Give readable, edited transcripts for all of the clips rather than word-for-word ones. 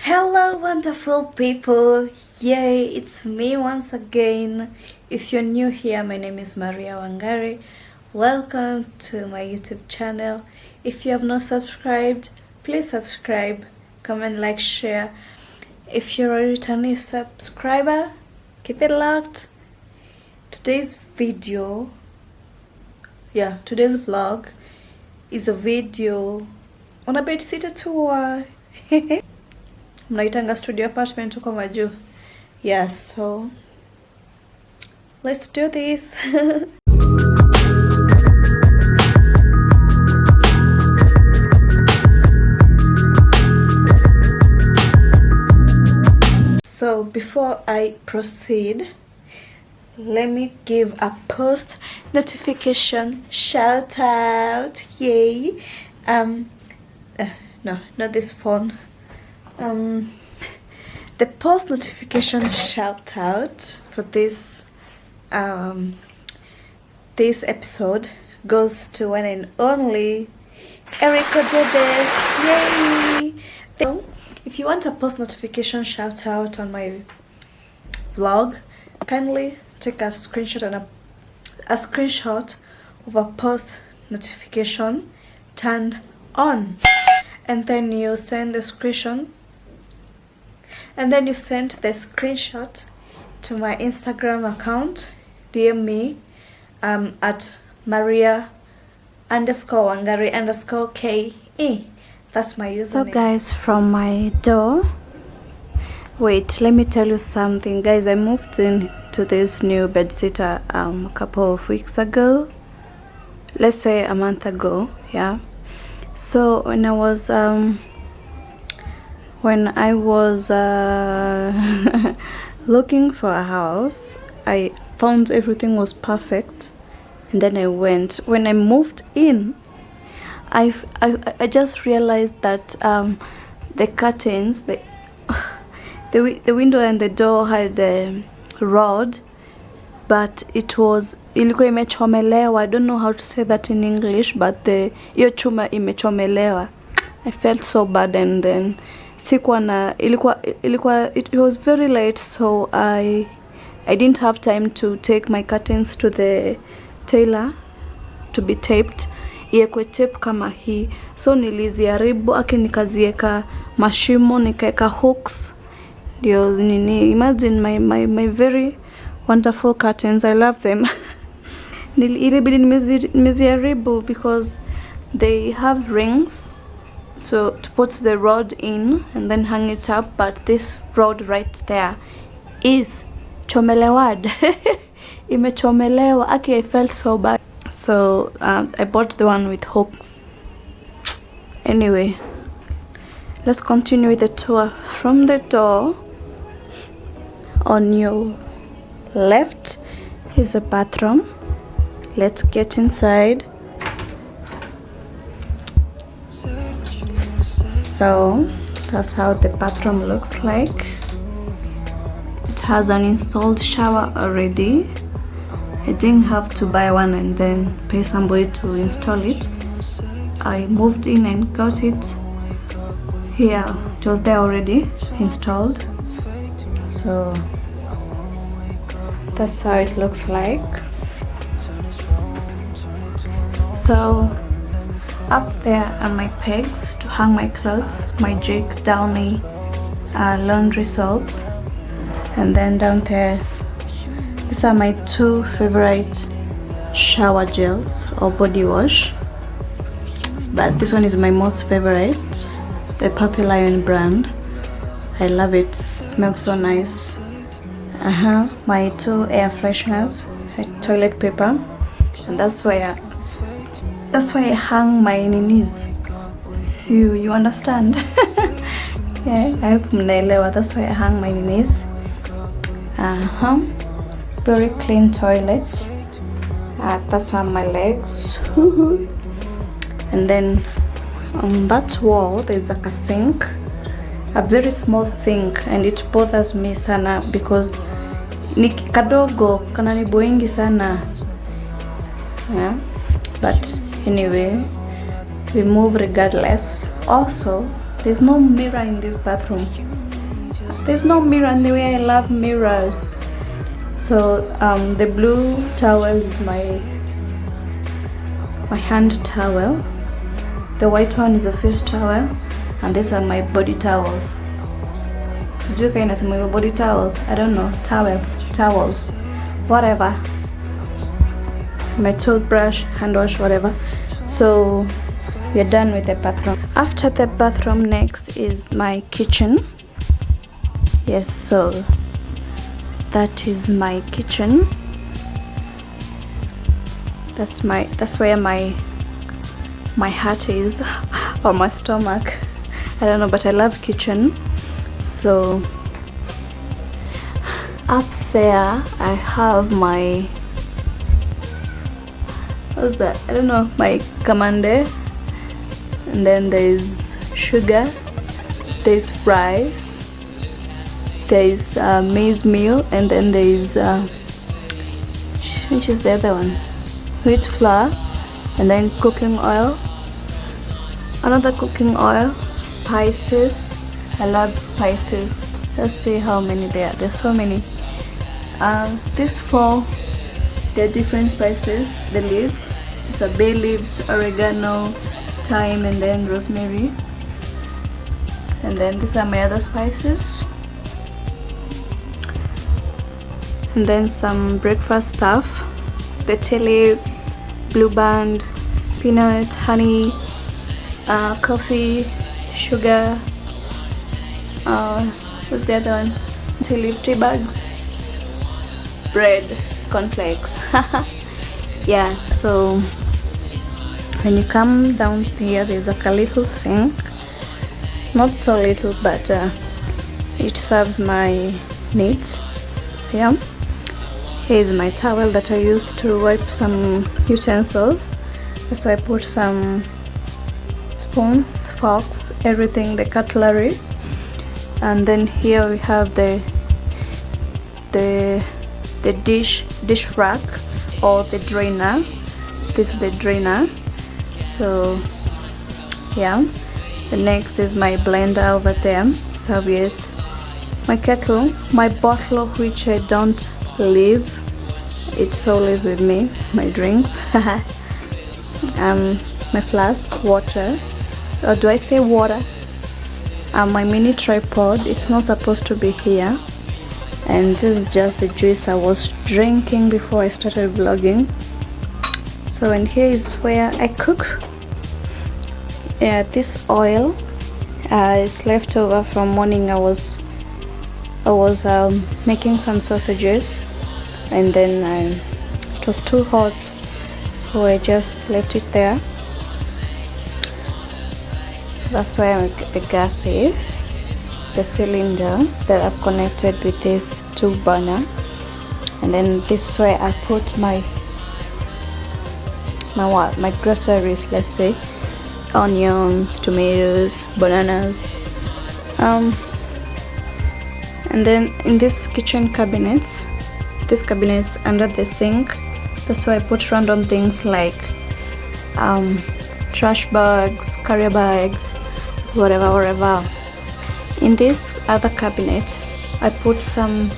Hello, wonderful people. Yay, it's me once again. If you're new here, my name is Maria Wangari. Welcome to my YouTube channel. If you have not subscribed, please subscribe, comment, like, share. If you're a returning subscriber, keep it locked. Today's vlog is a video on a bedsitter tour. Mnaitanga studio apartment huko majuu. Yeah, so let's do this. So before I proceed, let me give a post notification shout out. Yay. No, not this phone. The post notification shout out for this episode goes to one and only Erico Debes. Yay! If you want a post notification shout out on my vlog, kindly take a screenshot of a post notification turned on, and then you send the screenshot. And then you send the screenshot to my Instagram account. DM me at Maria_Wangari_KE. That's my username. So guys, from my door. Wait, let me tell you something. Guys, I moved in to this new bedsitter a couple of weeks ago. Let's say a month ago, yeah. So when I was looking for a house, I found everything was perfect, and then when I moved in, I just realized that the curtains, the window and the door had a rod, but ilikuwa imechomelewa. I don't know how to say that in English, but hiyo chuma imechomelewa. I felt so bad, and then it was very late, so I didn't have time to take my curtains to the tailor to be taped. Iekwe tape kama hii, so niliziaribu nikazieka mashimo, nikaeka hooks. Ndio imagine my very wonderful curtains. I love them. Ilibidi nimeziaribu because they have rings, so to put the rod in and then hang it up, but this rod right there is chomelewad. Imechomelewa. I felt so bad, so I bought the one with hooks. Anyway, let's continue with the tour. From the door on your left is a bathroom. Let's get inside. So that's how the bathroom looks like. It has an installed shower already. I didn't have to buy one and then pay somebody to install it. I moved in and got it here. It was there already installed. So that's how it looks like. So up there are my pegs to hang my clothes, my Jake Downy laundry soaps, and then down there, these are my two favorite shower gels or body wash, but this one is my most favorite, the Puppy Lion brand. I love it. It smells so nice. My two air fresheners, toilet paper, and that's why I hang my knees. So you understand? Yeah, I hope mnaelewa. That's why I hang my knees. Very clean toilet. That's why my legs. And then on that wall there's like a sink, a very small sink, and it bothers me sana because ni kadogo kanani boingi sana. Yeah, but anyway, we move regardless. Also, There's no mirror in this bathroom. There's no mirror, and the way I love mirrors. So the blue towel is my hand towel. The white one is a face towel, and these are my body towels. So do you guys know my body towels? I don't know, towels, whatever. My toothbrush, hand wash, whatever. So we're done with the bathroom. After the bathroom, next is my kitchen. Yes, so that is my kitchen. That's where my heart is, or my stomach. I don't know, but I love kitchen. So up there I have my, what's that? I don't know, my kamande. And then there's sugar, there's rice, there's maize meal, and then there's which is the other one, wheat flour, and then cooking oil, another cooking oil, spices. I love spices. Let's see how many there are. There's so many. These four, they're different spices. The leaves, it's a bay leaves, oregano, thyme, and then rosemary. And then these are my other spices. And then some breakfast stuff, the tea leaves, blue band, peanut, honey, coffee, sugar, what's the other one? Tea leaves, tea bags, bread, cornflakes. Yeah, so when you come down here, there's like a little sink, not so little, but it serves my needs. Yeah, here's my towel that I use to wipe some utensils. So I put some spoons, forks, everything, the cutlery. And then here we have the dish rack, or the drainer. This is the drainer. So yeah, the next is my blender over there, serviettes, my kettle, my bottle, which I don't leave, it's always with me, my drinks. My flask, water, or do I say water? My mini tripod, it's not supposed to be here, and this is just the juice I was drinking before I started vlogging. So, and here is where I cook. Yeah, this oil is left over from morning. I was making some sausages, and then it was too hot, so I just left it there. That's where the gas is, the cylinder that I've connected with this 2-burner, and then this is where I put my groceries, let's say onions, tomatoes, bananas, and then in this kitchen cabinets, under the sink, that's why I put random things like trash bags, carrier bags, whatever. In this other cabinet, I put some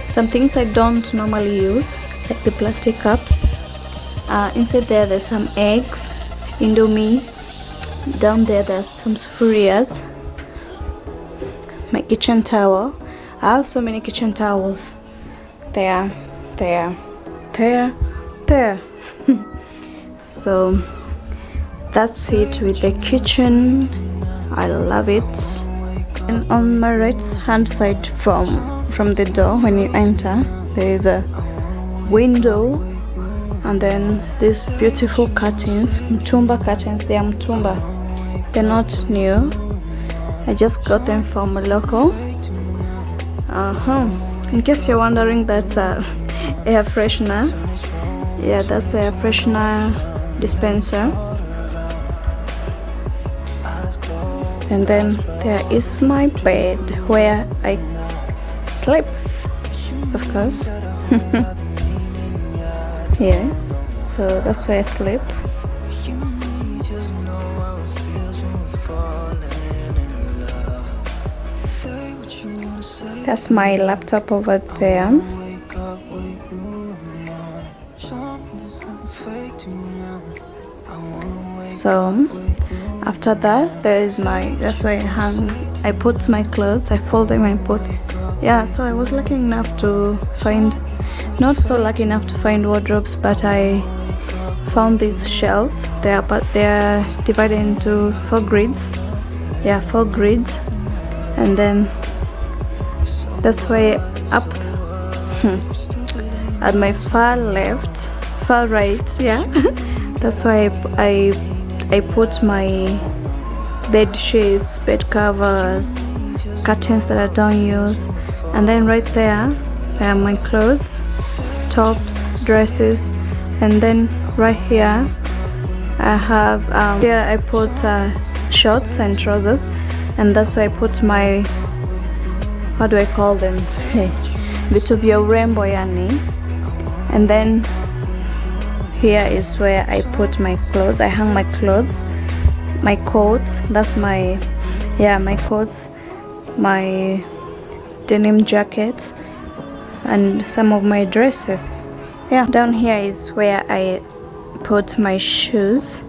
things I don't normally use, like the plastic cups. Inside there's some eggs, Indomie. Down there's some spurias. My kitchen towel. I have so many kitchen towels. There. So that's it with the kitchen. I love it. And on my right hand side from the door, when you enter, there is a window, and then these beautiful curtains, mtumba curtains. They are mtumba, they're not new. I just got them from a local. In case you're wondering, that's a air freshener. Yeah, that's a air freshener dispenser. And then there is my bed where I sleep, of course. Yeah, so that's where I sleep. That's my laptop over there. So after that, that's where I put my clothes. I fold them and put. Yeah, so I was lucky enough to find, not so lucky enough to find wardrobes, but I found these shelves. They're divided into 4 grids. Yeah, 4 grids, and then that's why up at my far right, yeah. That's why I put my bed sheets, bed covers, curtains that I don't use, and then right there are my clothes, tops, dresses, and then right here I have here I put shorts and trousers, and that's why I put my, what do I call them, vitu vya urembo yani. And then here is where I put my clothes. I hang my clothes, my coats, that's my, yeah, my coats, my denim jackets, and some of my dresses. Yeah, down here is where I put my shoes.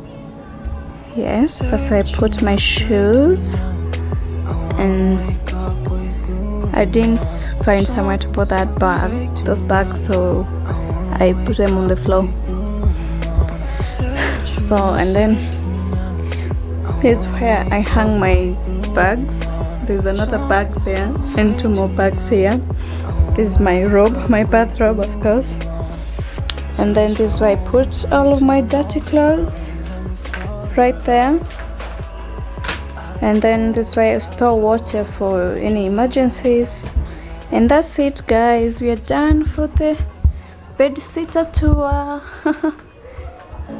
Yes, that's where I put my shoes, and I didn't find somewhere to put those bags, so I put them on the floor. So, and then here's where I hang my bags. There's another bag there and 2 more bags here. This is my robe, my bathrobe, of course. And then this is where I put all of my dirty clothes, right there. And then this is where I store water for any emergencies. And that's it, guys. We are done for the Bedsitter tour.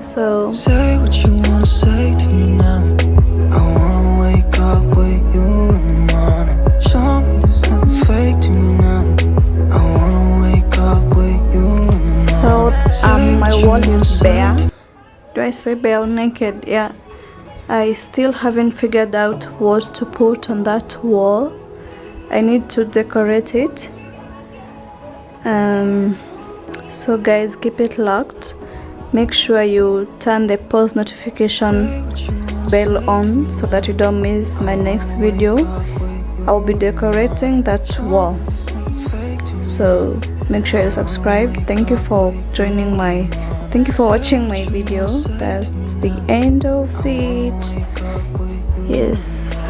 So say what you wanna say to me now. I wanna wake up with you in the morning. Show me there's nothing fake to me now. I wanna wake up with you in the morning. So my wall is bare. Do I say bare or naked? Yeah, I still haven't figured out what to put on that wall. I need to decorate it. So guys, keep it locked. Make sure you turn the post notification bell on so that you don't miss my next video. I'll be decorating that wall, so make sure you subscribe. Thank you for watching my video. That's the end of it. Yes.